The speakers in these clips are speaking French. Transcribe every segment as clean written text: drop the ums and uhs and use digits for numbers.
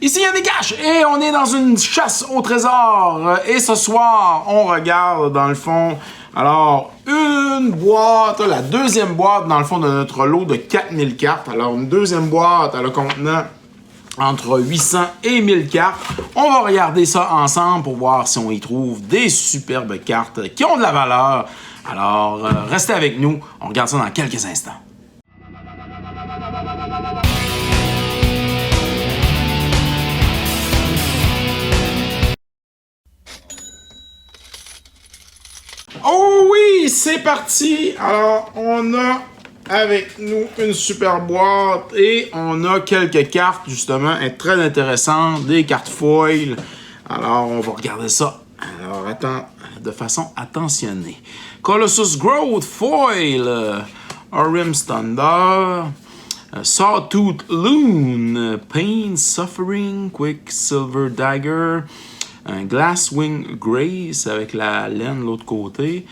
Ici Yannick Cash et on est dans une chasse au trésor. Et ce soir, on regarde dans le fond, alors une boîte, la deuxième boîte dans le fond de notre lot de 4000 cartes. Alors une deuxième boîte, elle a contenant entre 800 et 1000 cartes. On va regarder ça ensemble pour voir si on y trouve des superbes cartes qui ont de la valeur. Alors restez avec nous, on regarde ça dans quelques instants. Oh oui, c'est parti! Alors, on a avec nous une super boîte et on a quelques cartes, justement, très intéressantes, des cartes foil. Alors, on va regarder ça. Alors, attends, de façon attentionnée. Colossus Growth Foil, Orim Thunder, Sawtooth Loon, Pain, Suffering, Quicksilver Dagger, un Glasswing Grace avec la laine de l'autre côté,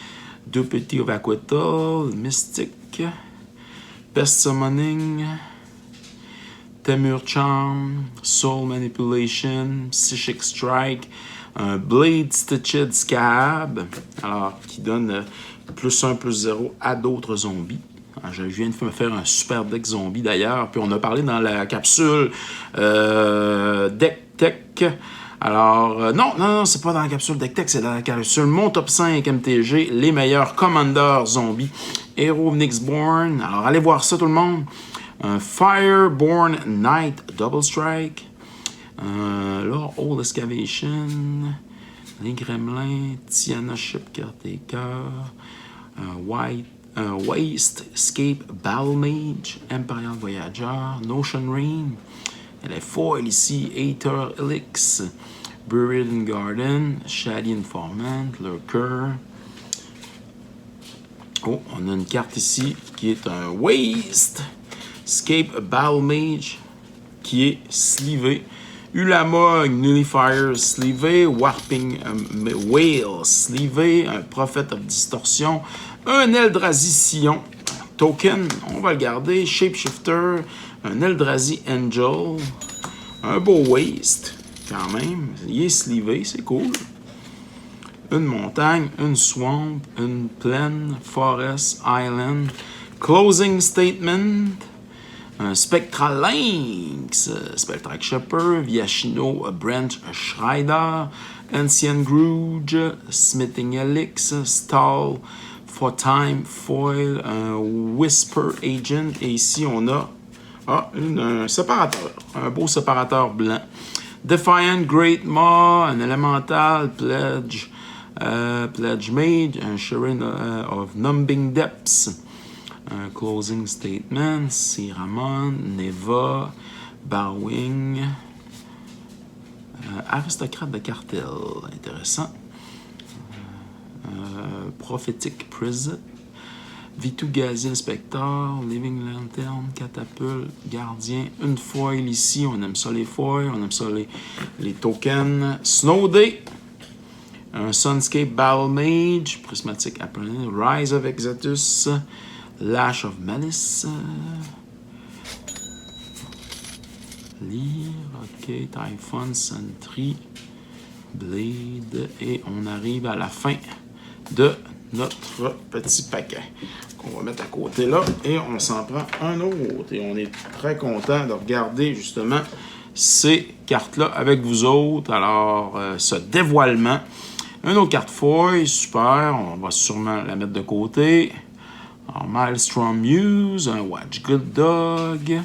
deux petits Vaquetal, Mystic, Pest Summoning, Temur Charm, Soul Manipulation, Psychic Strike, un Blade Stitched Scab, alors qui donne +1/+0 à d'autres zombies. Je viens de me faire un super deck zombie d'ailleurs, puis on a parlé dans la capsule Deck Tech. Alors, non, c'est pas dans la capsule Deck Tech, c'est dans la capsule Mon Top 5 MTG, les meilleurs commanders zombies. Hero Nyxborn, alors allez voir ça tout le monde. Fireborn Knight Double Strike. Là, Old Excavation. Les Gremlins, Tiana Ship Caretaker. Waste Escape Battle Mage. Imperial Voyager. Notion Rain. Elle est foil ici, Aether Helix, Buried in Garden, Shady Informant, Lurker. Oh, on a une carte ici qui est un Waste, Escape Battle Mage, qui est sleevé. Ulama Nullifier sleevé, Warping Whale sleevé, un Prophet of Distortion, un Eldrazi Sillon, token, on va le garder, Shapeshifter, un Eldrazi Angel, un beau Waste, quand même, il est sleevé, c'est cool. Une montagne, une swamp, une plaine, forest, island, closing statement, un Spectral Lynx, Spectral Shepherd, Viashino, Branch Schreider, Ancient Grudge, Smithing Helix, Stall, For Time, Foil, un Whisper Agent, et ici on a un séparateur, un beau séparateur blanc. Defiant Great Maw, un Elemental, Pledge Mage, un Sharing of Numbing Depths, un Closing Statement, Siramon, Neva, Barwing, Aristocrate de Cartel, intéressant. Prophetic Prison, V2 Gaziel Spectre, Living Lantern, Catapulte, Gardien, une foil ici, on aime ça les foils, on aime ça les tokens. Snow Day, un Sunscape Battle Mage, Prismatic Apprentice, Rise of Exodus, Lash of Malice, Lire, ok, Typhon, Sentry, Blade, et on arrive à la fin de notre petit paquet qu'on va mettre à côté là et on s'en prend un autre et on est très content de regarder justement ces cartes là avec vous autres. Alors ce dévoilement, une autre carte foil, super, on va sûrement la mettre de côté. Alors, Maelstrom Muse, un Watch Good Dog,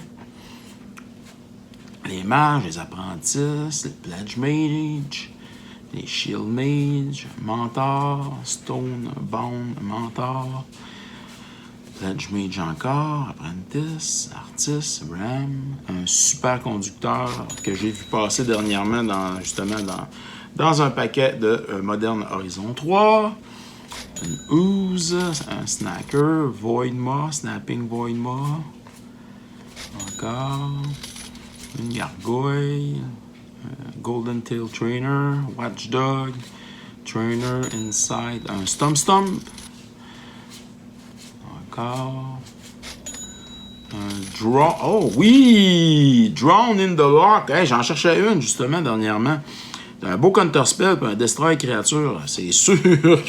les mages, les apprentisses, les Pledge Mage, les Shield Mage, Mentor, Stone Bound Mentor, Pledge Mage encore, Apprentice, Artist, Ram, un super conducteur que j'ai vu passer dernièrement dans un paquet de Modern Horizon 3, une Ooze, un Snacker, Void Maw, Snapping Void Maw, encore, une Gargoyle, Golden Tail Trainer, Watchdog, Trainer Inside, un Stump. Encore. Un Draw. Oh oui! Drawn in the Lock. Hey, j'en cherchais une justement dernièrement. Un beau counterspell et un destroy créature. C'est sûr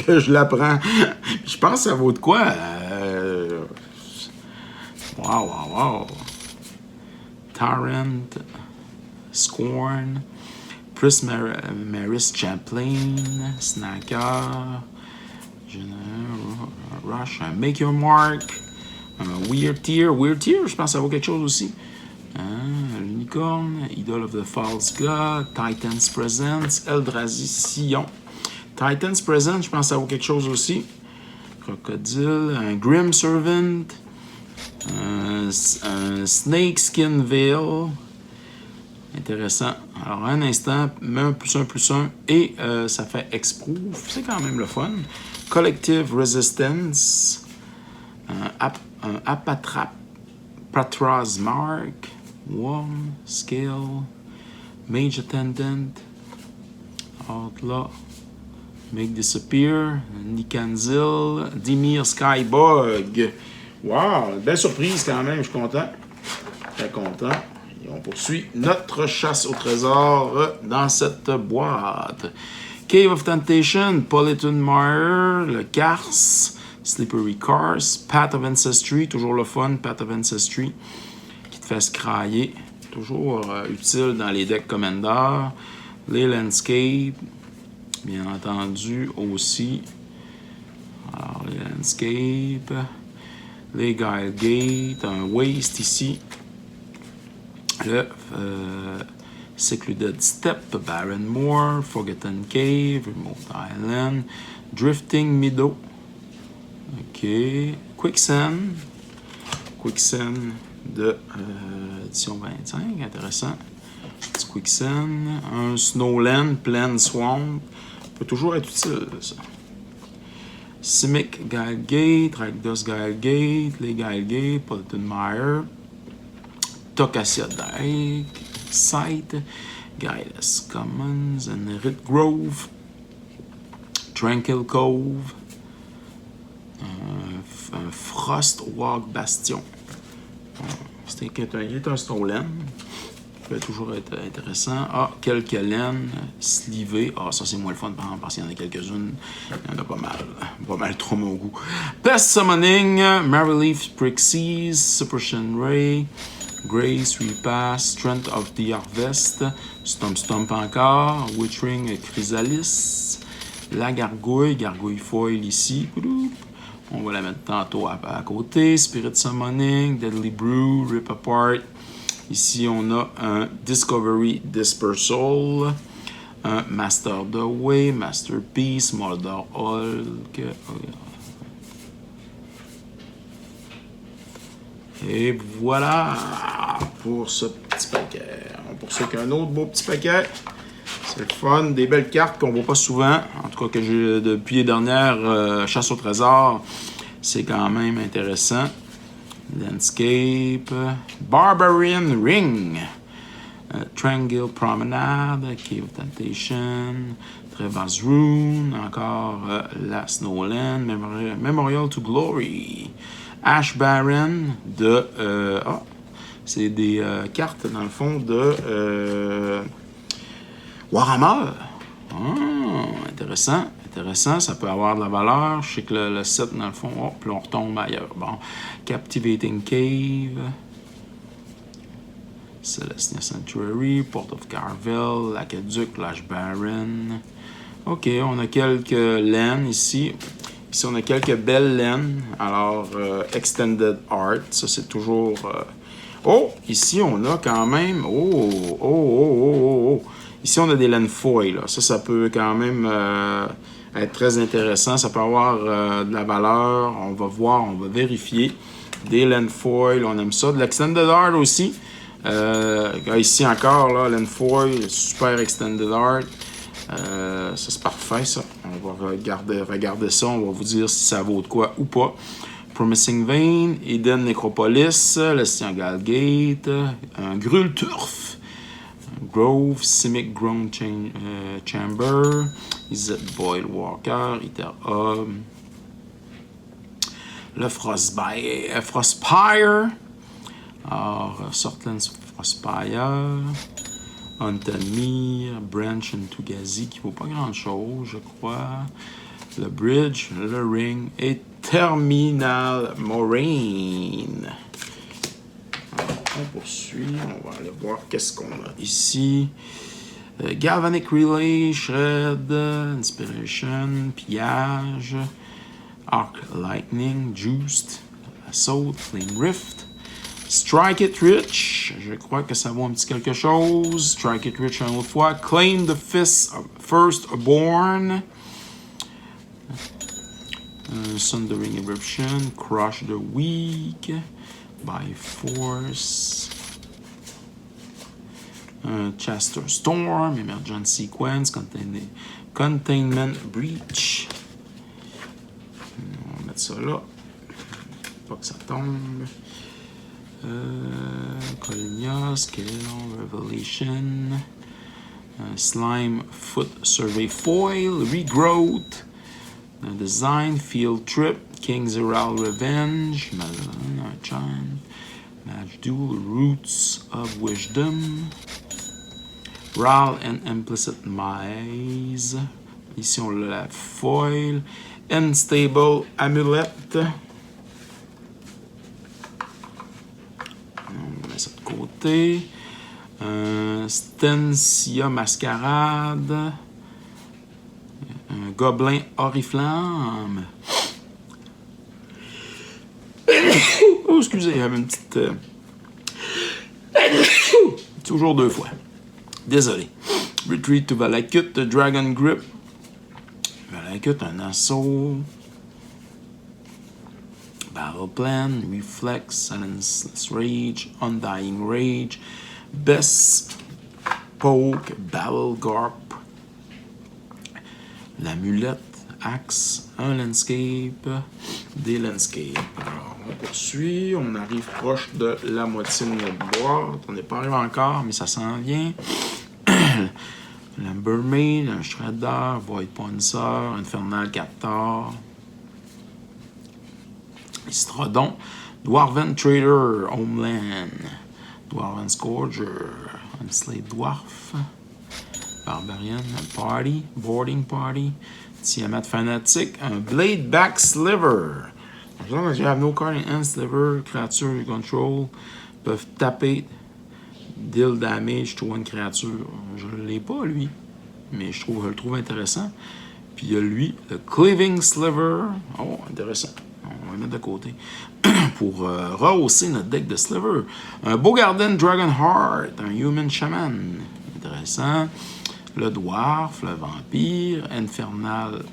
que je la prends. Je pense que ça vaut de quoi? Wow. Torrent, Scorn, Prismaris Champlain, Snacker, Rush, Make Your Mark, Weird Tear, je pense que ça vaut quelque chose aussi. L'Unicorn, Idol of the False God, Titan's Presence, Eldrazi Sillon. Titan's Presence, je pense que ça vaut quelque chose aussi. Crocodile, un Grim Servant, un Snake Skin Veil. Intéressant. Alors, un instant, mets un +1/+1 et ça fait Exproof. C'est quand même le fun. Collective Resistance, un Apatrap, Patras Mark, Worm, Scale, Mage Attendant, Outlaw, Make Disappear, Nikanzil, Dimir Skybug. Wow, belle surprise quand même, je suis content. Très content. Et on poursuit notre chasse au trésor dans cette boîte. Cave of Temptation, Politon Mire, le Cars, Slippery Cars, Path of Ancestry, toujours le fun, Path of Ancestry, qui te fait scrailler, toujours utile dans les decks Commander, les Landscape, bien entendu aussi, alors les Landscape, les Guilegate, un Waste ici, le Secluded Steppe, Barren Moor, Forgotten Cave, Remote Island, Drifting Meadow, ok, Quicksand de édition 25, intéressant, petit Quicksand, un Snowland, Plain Swamp, peut toujours être utile ça. Simic Guilegate, Rakdos Guilegate, les Guilegate, Politon Mire, Tokasia Dyke, Sight, Guileless Commons, Enrit Grove, Tranquil Cove, un Frostwalk Bastion. Il est un Snowland. Ça peut toujours être intéressant. Ah, quelques laines slivées. Ah, ça c'est moins le fun parce qu'il y en a quelques-unes. Il y en a pas mal. Pas mal trop mon goût. Pest Summoning, Maryleaf Prixies, Suppression Ray, Grace Repass, Strength of the Harvest, Stump encore, Withering Chrysalis, la Gargouille Foil ici. On va la mettre tantôt à côté. Spirit Summoning, Deadly Brew, Rip Apart. Ici, on a un Discovery Dispersal, un Master of the Way, Masterpiece, Moldor Hulk. Et voilà pour ce petit paquet. On poursuit avec un autre beau petit paquet. C'est le fun, des belles cartes qu'on voit pas souvent. En tout cas, que j'ai depuis les dernières chasses au trésor. C'est quand même intéressant. Landscape, Barbarian Ring, Triangle Promenade, Cave of Temptation, Trevor's Rune, encore la Snowland, Memorial to Glory, Ash Baron de... c'est des cartes dans le fond de Warhammer. Intéressant. Ça peut avoir de la valeur. Je sais que le set, dans le fond, puis on retombe ailleurs. Bon, Captivating Cave, Celestia Sanctuary, Port of Carvel, Lacaduc, Lash Baron. Ok, on a quelques laines ici. Ici, on a quelques belles laines. Alors, Extended Art, ça c'est toujours... ici, on a quand même... Ici, on a des laines foil. Ça peut quand même... être très intéressant, ça peut avoir de la valeur, on va voir, on va vérifier. Des laines foil, on aime ça. De l'extended art aussi. Ici encore, là, laine foil, super extended art. Ça c'est parfait ça. On va regarder ça, on va vous dire si ça vaut de quoi ou pas. Promising Vein, Eden Necropolis, le Stiangal Gate, un Grul Turf. Grove, Simic Grown Chamber, Izzet Boyle Walker, Itera, le Frostpire, alors Sortlands Frostpire, Antonir, Branch and Tugazi qui vaut pas grand chose, je crois. Le Bridge, le Ring et Terminal Moraine. Alors, on poursuit, on va aller voir qu'est-ce qu'on a ici. Galvanic Relay, Shred, Inspiration, Pillage, Arc Lightning, Juiced, Assault, Flame Rift, Strike It Rich, je crois que ça vaut un petit quelque chose. Strike It Rich une autre fois. Claim the Firstborn. Sundering Eruption, Crush the Weak, By Force, Chester Storm, Emergent Sequence, Containment Breach. On va mettre ça là, pas que ça tombe. Colinia, Scale, Revelation, Slime Foot Survey Foil, Regrowth. Design, Field Trip, King's Herald Revenge, Malchan, Match Duel, Roots of Wisdom, Ral and Implicit Mize. Ici, on a la foil, Unstable Amulet. On met ça de côté. Stensia Mascarade. Un Gobelin Oriflamme. Oh, excusez, il y avait une petite... Toujours deux fois. Désolé. Retreat to Valakut, Dragon Grip. Valakut, un assaut. Battle Plan, Reflex, Silenceless Rage, Undying Rage, Best Poke, Battle Garp. L'amulette, Axe, un Landscape, des Landscapes. Alors, on poursuit, on arrive proche de la moitié de notre boîte. On n'est pas arrivé encore, mais ça s'en vient. Lumbermaid, un Shredder, Void Poncer, Infernal Captor, Istrodon, Dwarven Trader, Homeland, Dwarven Scourger, Enslaved Dwarf, Barbarian Party, Boarding Party, Tiamat Fanatic, un Blade Back Sliver. As long as you have no card in hand, Sliver, créature you control, peuvent taper, deal damage to one créature. Je ne l'ai pas, lui, mais je le trouve intéressant. Puis il y a lui, le Cleaving Sliver. Oh, intéressant. On va le mettre de côté. Pour rehausser notre deck de Sliver. Un Bogarden Dragon Heart, un Human Shaman. Intéressant. Le Dwarf, le Vampire, Infernal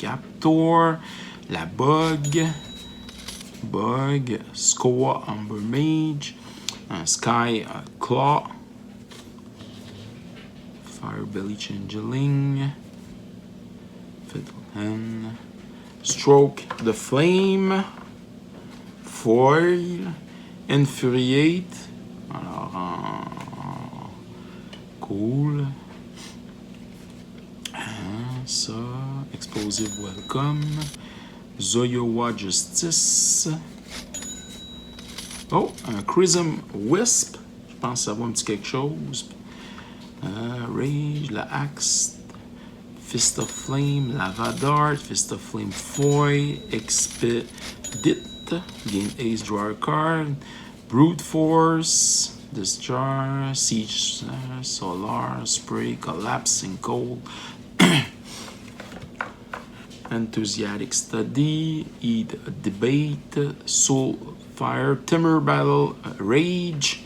Captor, la Bug, Skoa Umber Mage, un Sky Claw, Firebelly Changeling, Fiddleton, Stroke the Flame, Foil, Infuriate, alors cool. Ça, Explosive Welcome, Zoyowa Justice. Oh, un Chrism Wisp. Je pense que ça vaut un petit quelque chose. Rage, la Axe, Fist of Flame, Lava Dart, Fist of Flame Foil, Expedite, Gain Ace, Draw a Card, Brute Force, Discharge, Siege, Solar, Spray, Collapsing Cold, Enthusiastic Study, Eat Debate, Soul Fire, Timber Battle, Rage,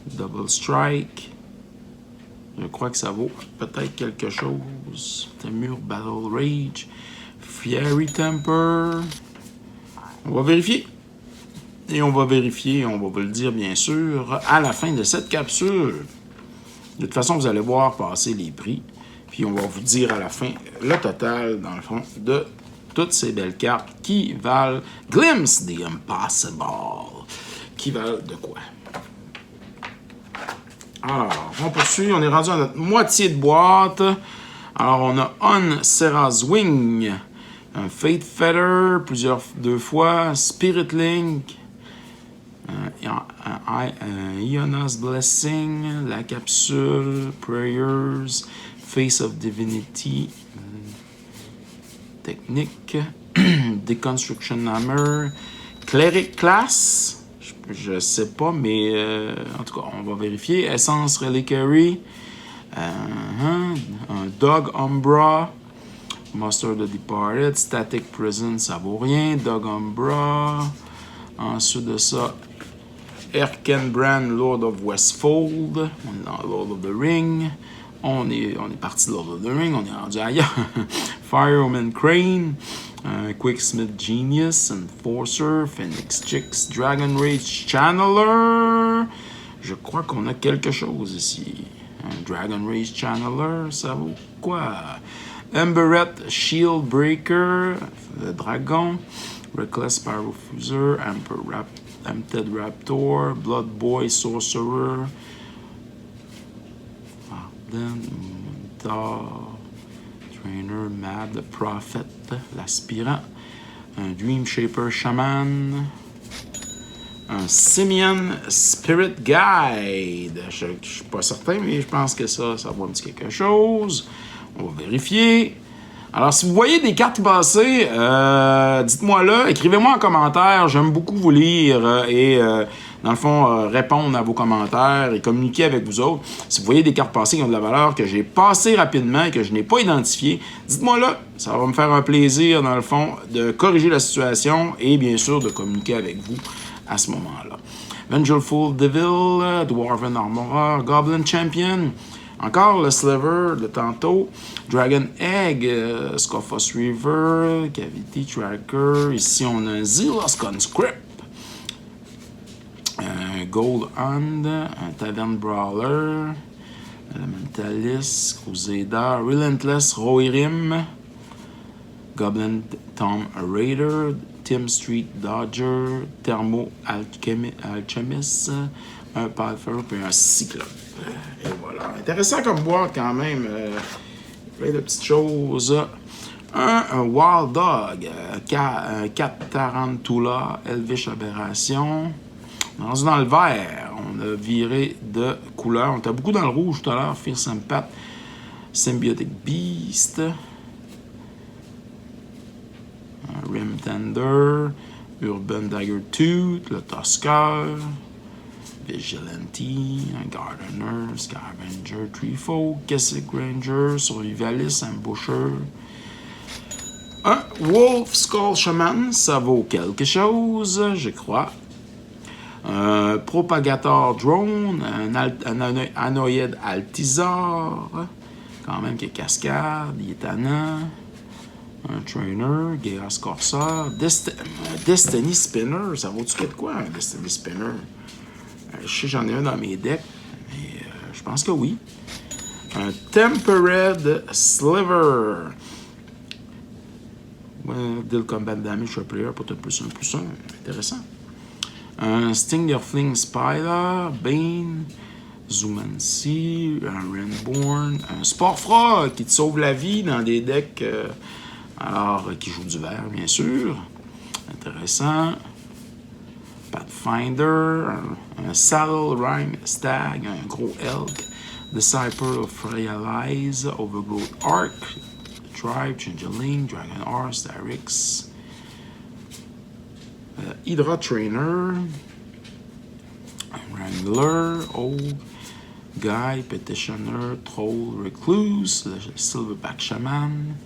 Double Strike. Je crois que ça vaut peut-être quelque chose. Timber Battle, Rage, Fiery Temper. On va vérifier. Et on va vérifier, on va vous le dire bien sûr, à la fin de cette capsule. De toute façon, vous allez voir passer les prix. Puis on va vous dire à la fin le total, dans le fond, de toutes ces belles cartes qui valent Glimpse the Impossible. Qui valent de quoi? Alors, on poursuit. On est rendu à notre moitié de boîte. Alors, on a On Serra's Wing, un Fate Feather, deux fois, Spirit Link, Iona's Blessing, la capsule, Prayers, Face of Divinity, technique, Deconstruction Hammer, Cleric Class, je sais pas, mais en tout cas, on va vérifier. Essence Reliquary, un Dog Umbra, Master of the Departed, Static Prison, ça vaut rien, Dog Umbra. Ensuite de ça, Erkenbrand, Lord of Westfold, on est dans Lord of the Ring. On est parti de Lord of the Ring, on est rendu ailleurs. Fireman Crane, Quicksmith Genius, Enforcer, Phoenix Chicks, Dragon Rage Channeler. Je crois qu'on a quelque chose ici. Un Dragon Rage Channeler, ça vaut quoi? Emberet Shield Breaker, le dragon. Reckless Pyrofuser, Amped Raptor, Blood Boy Sorcerer. Trainer, Mad, the Prophet, l'aspirant, un Dream Shaper Shaman, un Simian Spirit Guide. Je suis pas certain, mais je pense que ça va me dire quelque chose. On va vérifier. Alors, si vous voyez des cartes passer, dites-moi là, écrivez-moi en commentaire. J'aime beaucoup vous lire et, dans le fond, répondre à vos commentaires et communiquer avec vous autres. Si vous voyez des cartes passées qui ont de la valeur, que j'ai passées rapidement et que je n'ai pas identifiées, dites-moi là. Ça va me faire un plaisir, dans le fond, de corriger la situation et, bien sûr, de communiquer avec vous à ce moment-là. Vengeful Devil, Dwarven Armorer, Goblin Champion. Encore le Sliver de tantôt. Dragon Egg, Scophos Reaver, Cavity Tracker. Ici, on a un Zealous Conscript. Un Gold Hand, un Tavern Brawler. Elementalist, Crusader, Relentless Rohirrim. Goblin Tom Raider, Tim Street Dodger, Thermo Alchemist, un Pathfinder et un Cyclope. Et voilà. Intéressant comme boîte quand même. Plein de petites choses. Un Wild Dog. Un 4 Tarantula. Elvish Aberration. On est dans le vert. On a viré de couleur. On était beaucoup dans le rouge tout à l'heure. Fierce Impact. Symbiotic Beast. Rim Tender. Urban Dagger Tooth. Le Tusker. Vigilante, un Gardener, Scavenger, Treefolk, Kessick Ranger, Survivalist, Ambusher. Un Wolf Skull Shaman, ça vaut quelque chose, je crois. Un Propagator Drone, un Anoïde Altizar, quand même qui est cascade, il est tannant. Un Trainer, Geras Corsair, Destiny Spinner, ça vaut-tu quelque quoi, un Destiny Spinner? Je sais j'en ai un dans mes decks, mais je pense que oui. Un Tempered Sliver. Deal Combat Damage to player pour te +1/+1. Intéressant. Un Stinger Fling Spider. Bane. Zoomancy. Un Rainborn. Un Sportfrog qui te sauve la vie dans des decks qui jouent du vert, bien sûr. Intéressant. Pathfinder, un Saddle Rhyme Stag, un gros Elk, Disciple of Realize, Overgrowth Arc, Tribe, Changeling, Dragon Horse, Darix, Hydra Trainer, Wrangler, Old, Guy, Petitioner, Troll, Recluse, le Silverback Shaman,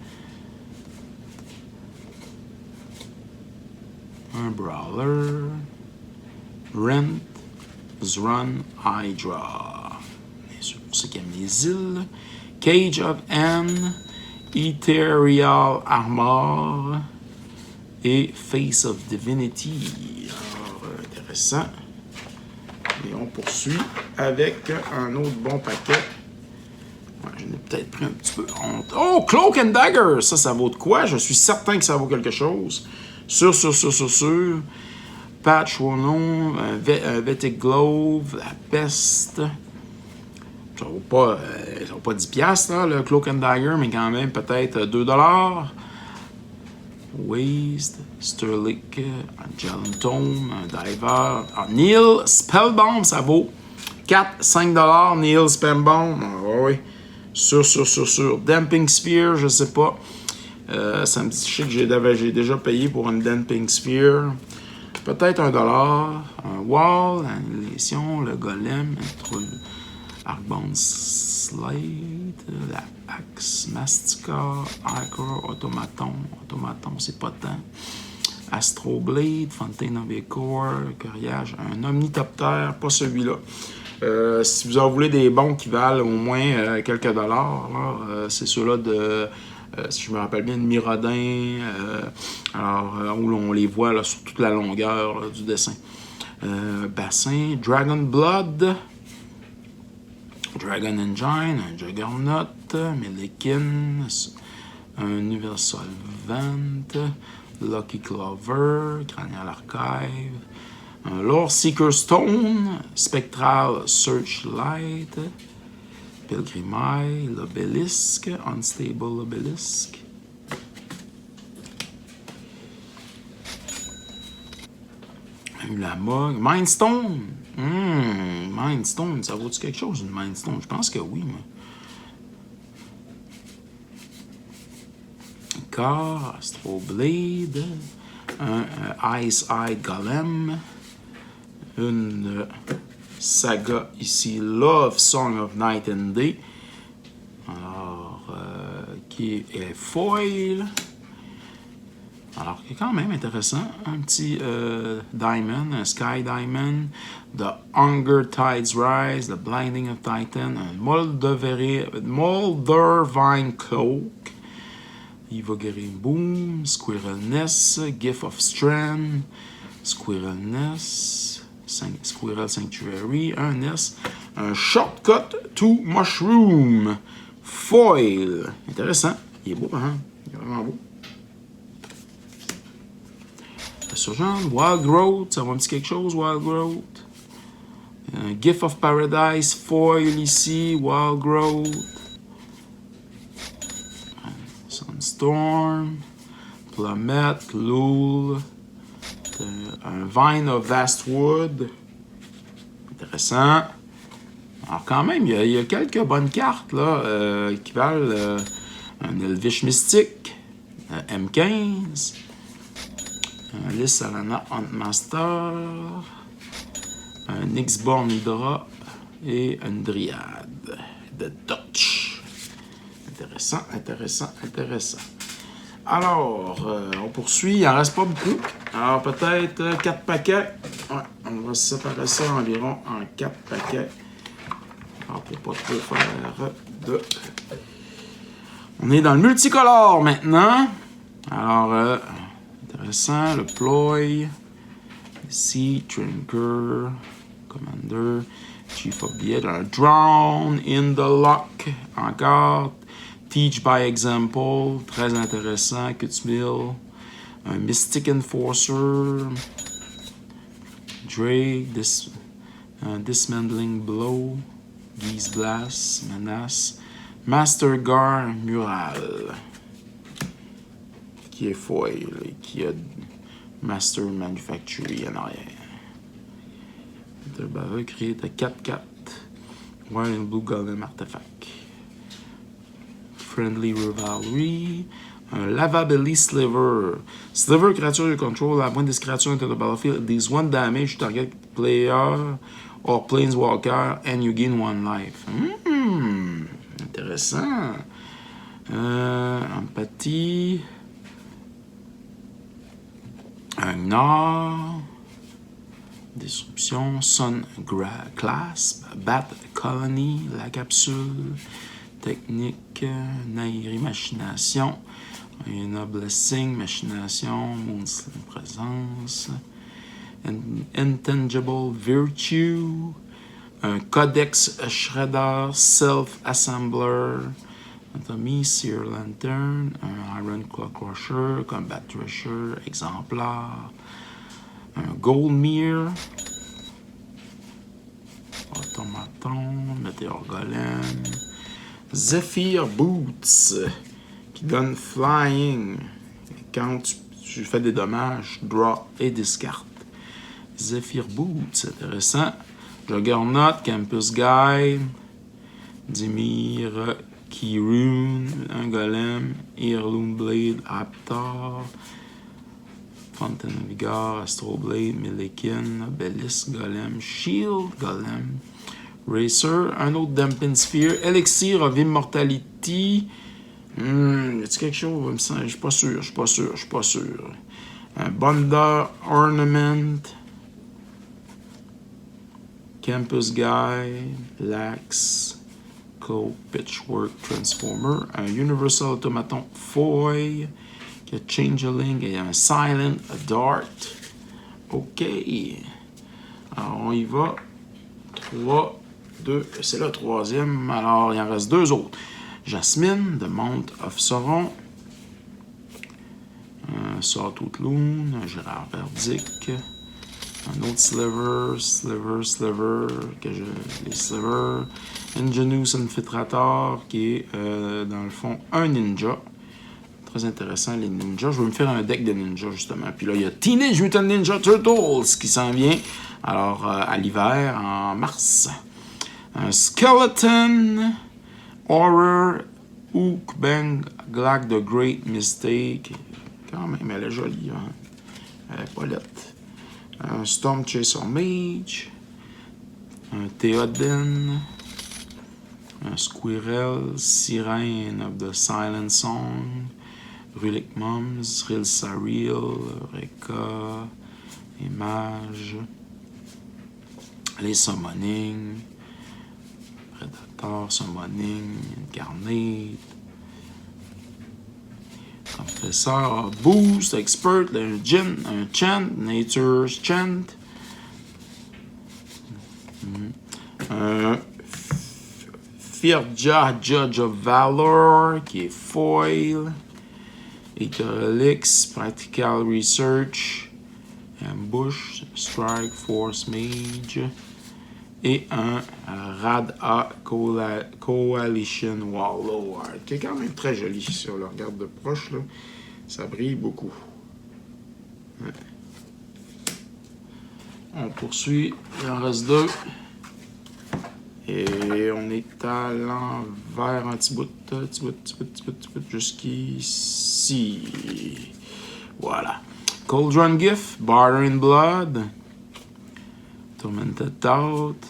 un Brawler, Rent, Zrun, Hydra. Bien sûr, pour ceux qui aiment les îles. Cage of N, Ethereal Armor et Face of Divinity. Alors, intéressant. Et on poursuit avec un autre bon paquet. Ouais, j'en ai peut-être pris un petit peu honte. Oh, Cloak and Dagger! Ça vaut de quoi? Je suis certain que ça vaut quelque chose. Sûr. Patch Wono, un Vetic Glove, la Peste, ça vaut pas 10 piastres, là, le Cloak and Dagger, mais quand même peut-être 2 $. Waste, Sterling, Angelum Tome, un Diver. Neil Spellbomb, ça vaut 4-5 $. Neil Spellbomb, oui. Sûr. Damping Sphere, je sais pas. Ça me dit, je sais que j'ai déjà payé pour une Damping Sphere. Peut-être 1 $. Un Wall, Annihilation, le Golem, Arcbound Slate, la Axe, Mastica, Icor, Automaton, c'est pas tant. Astroblade, Fontaine of Ecor, Coriage, un Omnitoptère, pas celui-là. Si vous en voulez des bons qui valent au moins quelques dollars, c'est ceux-là de, si je me rappelle bien, de Mirodin, où on les voit là, sur toute la longueur là, du dessin. Bassin, Dragon Blood, Dragon Engine, un Juggernaut, Millikin, un Universal Vent, Lucky Clover, Cranial Archive, un Lore Seeker Stone, Spectral Searchlight, Pilgrimage, l'Obélisque, Unstable Obélisque. La Mog, Mindstone. Mindstone, ça vaut-tu quelque chose, une Mindstone? Je pense que oui, moi. Car, Astroblade, un Ice Eye Golem, une saga ici, Love Song of Night and Day, alors, qui est foil. Alors, qui est quand même intéressant. Un petit Diamond, un Sky Diamond, The Hunger Tides Rise, The Blinding of Titan, un Moldervine Cloak, Evogaring Boom, Squirrel Nest, Gift of Strand, Squirrel Nest, Squirrel Sanctuary, un Nest, un Shortcut to Mushroom, Foil. Intéressant. Il est beau, hein? Il est vraiment beau. Surgeon, Wild Growth, ça va me dire quelque chose, Wild Growth. Gift of Paradise, Foil ici, Wild Growth. Sunstorm, Plummet, Lul. Un Vine of Vastwood. Intéressant. Alors quand même, il y a quelques bonnes cartes là, qui valent un Elvish Mystique, M15. Un Lys Alana Huntmaster, un Nyxborn Hydra et une Dryade de Dutch. Intéressant. Alors, on poursuit. Il n'en reste pas beaucoup. Alors, peut-être 4 paquets. Ouais, on va séparer ça environ en 4 paquets. Alors, pour pas trop faire de... On est dans le multicolore maintenant. Alors, intéressant, le Ploy, Sea Trinker, Commander, Chief of the Head, un Drown in the Lock, encore, Teach by Example, très intéressant, Kutzmill, un Mystic Enforcer, Drake, Dismantling Blow, Geese Blast, Menace, Master Guard, Mural, qui est foil et qui a Master Manufacturing en arrière. Bava créé de 4-4. White and Blue Golem Artefact. Friendly Rivalry. Un Lavabelly Sliver. Sliver, créature you control. When this creature into the battlefield, it deals 1 damage to target player or planeswalker and you gain 1 life. Intéressant. Empathie. Un Gnar. Disruption. Sun Clasp. Bat Colony. La capsule. Technique. Nairi Machination. Une Blessing. Machination. Moonsling Présence. Intangible Virtue. Un Codex Shredder. Self-Assembler. Anatomy, Seer Lantern, un Iron Claw Crusher, Combat Thresher, Exemplar, un Goldmere, Automaton, Meteor Golem. Zephyr Boots, qui donne Flying. Quand tu fais des dommages, draw et discard. Zephyr Boots, intéressant. Juggernaut, Campus Guide. Dimir, Keyrune, un Golem. Heirloom Blade, Aptar. Fontaine Vigor, Astro Blade, Millikin, Obelisk Golem, Shield Golem. Racer, un autre Damping Sphere, Elixir of Immortality. Y-a-t-il quelque chose? Je suis pas sûr. Un Bonder Ornament. Campus Guy, Lax, Co, Pitchwork Transformer. Un Universal Automaton Foy. Qui a Changeling et un Silent Dart. OK. Alors, on y va. 3, 2, c'est le troisième. Alors, il en reste 2 autres. Jasmine, The Mount of Sauron. Un Sawtooth Loon, un Gérard Verdict. Un autre Sliver, les Slivers. Ingenious Infiltrator, qui est, dans le fond, un ninja. Très intéressant, les ninjas. Je vais me faire un deck de ninjas, justement. Puis là, il y a Teenage Mutant Ninja Turtles qui s'en vient. Alors, à l'hiver, en mars. Un Skeleton, Horror, Hook, Bang, Glack, The Great Mistake. Quand même, elle est jolie, hein? Elle est pas laite. Un Storm Chaser Mage. Un Theoden. Un Squirrel, Sirene of the Silent Song. Rulic Mums, Ril Saril, Reka, Image, les Summoning, Predator, Summoning, Incarnate, Confesseur, Boost, Expert, un Djinn, un Chant, Nature's Chant, un Firja, Judge of Valor, qui est Foil, Eterelix, Practical Research, Ambush, Strike, Force Mage, et un Rad-A Coalition Warlord, qui est quand même très joli si on le regarde de proche, là. Ça brille beaucoup. Ouais. On poursuit, il en reste 2. Et on est à l'envers un petit bout, jusqu'ici. Voilà. Cauldron Gift, Barter in Blood, Tormented Thought,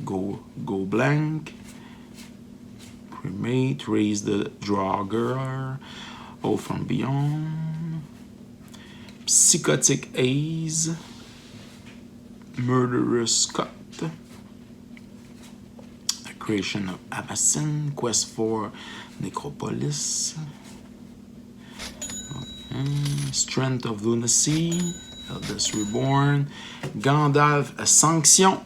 Go Blank, Cremate, Raise the Draugr, Oath from Beyond, Psychotic Haze, Murderous Cut, Creation of Abyssin, Quest for Necropolis, Strength of Lunacy, Eldest Reborn, Gandalf Sanction,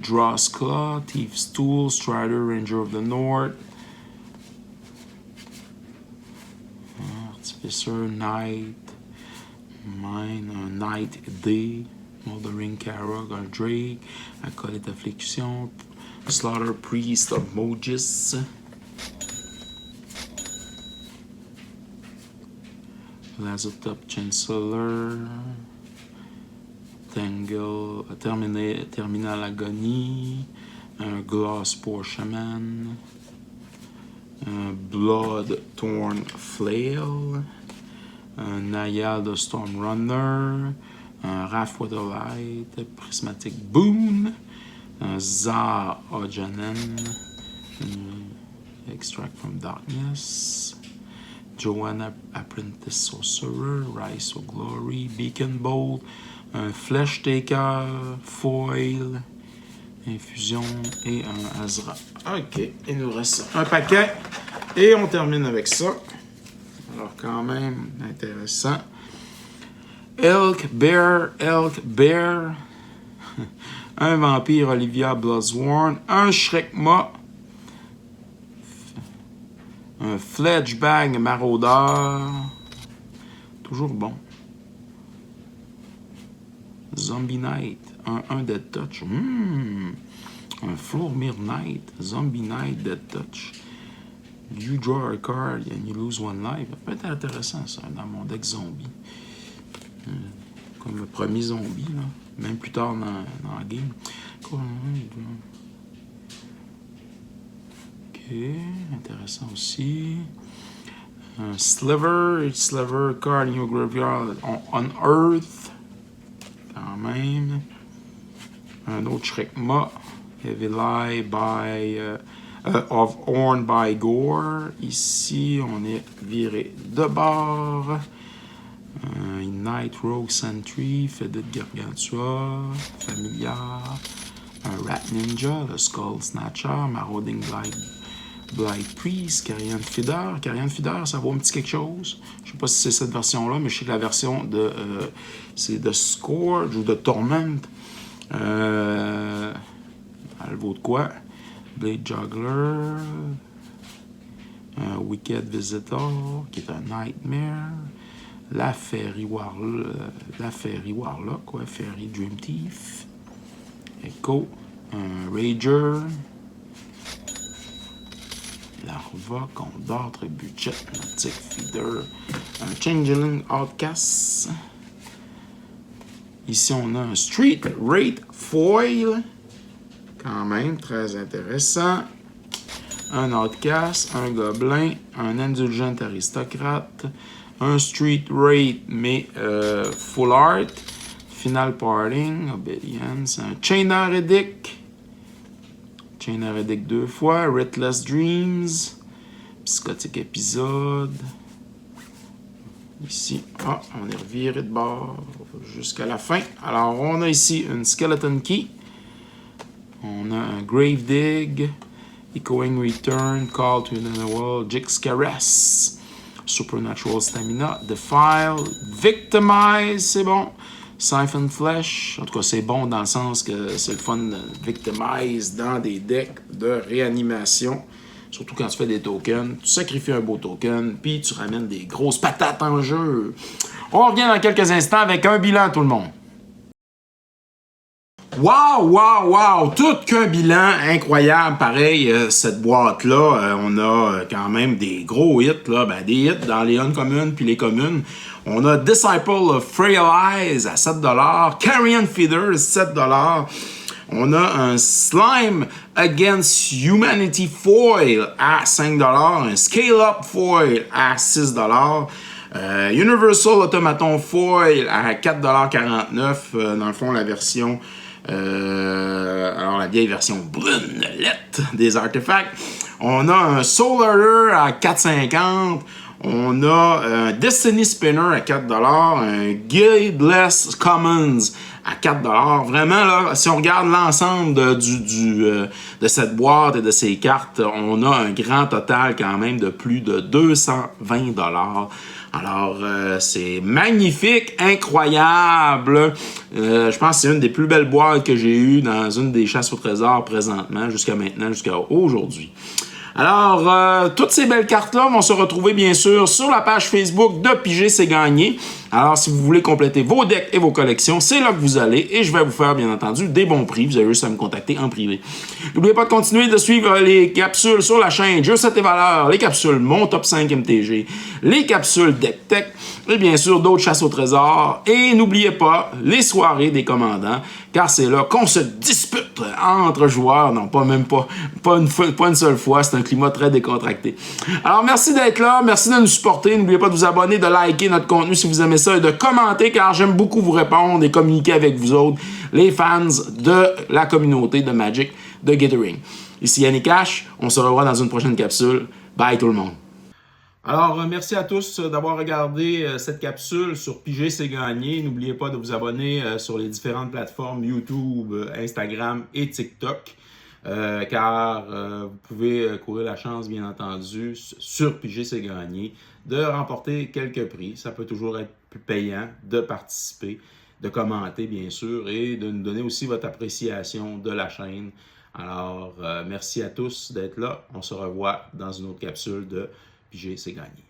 Draw's Claw, Thief's Tool, Strider, Ranger of the North, Artificer, Knight, Night Day, Moldering Carrog, un Drake, Acolyte Affliction, Slaughter Priest of Mogis, Lazotop Chancellor, Tangle, Terminal Agony, un Glossspore Shaman, un Blood Torn Flail, un Nayal de Stormrunner, un Wrath Light, Prismatic Boon, un Zar Ojanen, Extract from Darkness, Joanna Apprentice Sorcerer, Rise of Glory, Beacon Bolt, un Flesh Taker, Foil, Infusion et un Azra. Ok, il nous reste un paquet et on termine avec ça. Alors quand même intéressant. Elk Bear, un Vampire Olivia Bloodsworn, un Shrekma, un Fledgebag Maraudeur, toujours bon. Zombie Knight, un Dead Touch. Un Floormere Knight, Zombie Knight, Dead Touch. You draw a card and you lose one life. Ça peut être intéressant, ça, dans mon deck zombie. Comme le premier zombie, là. Même plus tard dans la game. Ok, intéressant aussi. Un Sliver card in your graveyard on Earth. Quand même. Un autre Shrekma. Heavy Lie by of Horn by Gore. Ici, on est viré de bord. Night Rogue Sentry, Faded Gargantua, Familiar, un Rat Ninja, le Skull Snatcher, Marauding Blight Priest, Carrion Feeder. Carrion Feeder, ça vaut un petit quelque chose. Je sais pas si c'est cette version-là, mais je sais que la version de c'est de Scourge ou de Torment. Elle vaut de quoi? Blade Juggler, un Wicked Visitor, qui est un Nightmare. La Fairy Warlock, ouais, Fairy Dream Thief. Echo, un Rager. Larva, Condor, Trebuchet, Nautic Feeder. Un Changeling Outcast. Ici, on a un Street Rate Foil. Quand même, très intéressant. Un Outcast, un Gobelin, un Indulgent Aristocrate. Un Street Rate, mais Full Art. Final Parting, Obedience. Un Chain Heredic. Chain Heredic 2 fois. Restless Dreams. Psychotic Épisode. Ici, on est reviré de bord jusqu'à la fin. Alors, on a ici une Skeleton Key. On a un Grave Dig. Echoing Return, Call to Another World, Jix Caress. Supernatural Stamina, Defile, Victimize, c'est bon. Siphon Flesh, en tout cas c'est bon dans le sens que c'est le fun de Victimize dans des decks de réanimation. Surtout quand tu fais des tokens, tu sacrifies un beau token, puis tu ramènes des grosses patates en jeu. On revient dans quelques instants avec un bilan tout le monde. Wow! Tout qu'un bilan incroyable, pareil, cette boîte-là, on a quand même des gros hits, là, des hits dans les uncommunes puis les communes. On a Disciple of Frail Eyes à 7$, Carrion Feeder 7$. On a un Slime Against Humanity Foil à 5$, un Scale Up Foil à 6$. Universal Automaton Foil à 4,49$, dans le fond la version alors la vieille version brunelette des artefacts. On a un Soul Eater à 4,50$. On a un Destiny Spinner à 4$. Un Guildless Commons à 4$. Vraiment, là, si on regarde l'ensemble de cette boîte et de ces cartes, on a un grand total quand même de plus de 220$. Alors, c'est magnifique, incroyable. Je pense que c'est une des plus belles boîtes que j'ai eues dans une des chasses au trésor présentement, jusqu'à maintenant, jusqu'à aujourd'hui. Alors, toutes ces belles cartes-là vont se retrouver, bien sûr, sur la page Facebook de Piger C'est Gagné. Alors, si vous voulez compléter vos decks et vos collections, c'est là que vous allez. Et je vais vous faire, bien entendu, des bons prix. Vous avez juste à me contacter en privé. N'oubliez pas de continuer de suivre les capsules sur la chaîne Jeux 7 et Valeurs, les capsules Mon Top 5 MTG, les capsules Deck Tech, et bien sûr, d'autres chasses au trésor. Et n'oubliez pas les soirées des commandants, car c'est là qu'on se dispute entre joueurs. Non, pas une seule fois. C'est un climat très décontracté. Alors, merci d'être là. Merci de nous supporter. N'oubliez pas de vous abonner, de liker notre contenu si vous aimez ça et de commenter, car j'aime beaucoup vous répondre et communiquer avec vous autres, les fans de la communauté de Magic de Gathering. Ici Yannick H. On se revoit dans une prochaine capsule. Bye tout le monde. Alors, merci à tous d'avoir regardé cette capsule sur Piger C'est Gagné. N'oubliez pas de vous abonner sur les différentes plateformes YouTube, Instagram et TikTok. Car vous pouvez courir la chance, bien entendu, sur Piger C'est Gagné, de remporter quelques prix. Ça peut toujours être plus payant de participer, de commenter, bien sûr, et de nous donner aussi votre appréciation de la chaîne. Alors, merci à tous d'être là. On se revoit dans une autre capsule de Piger C'est Gagné.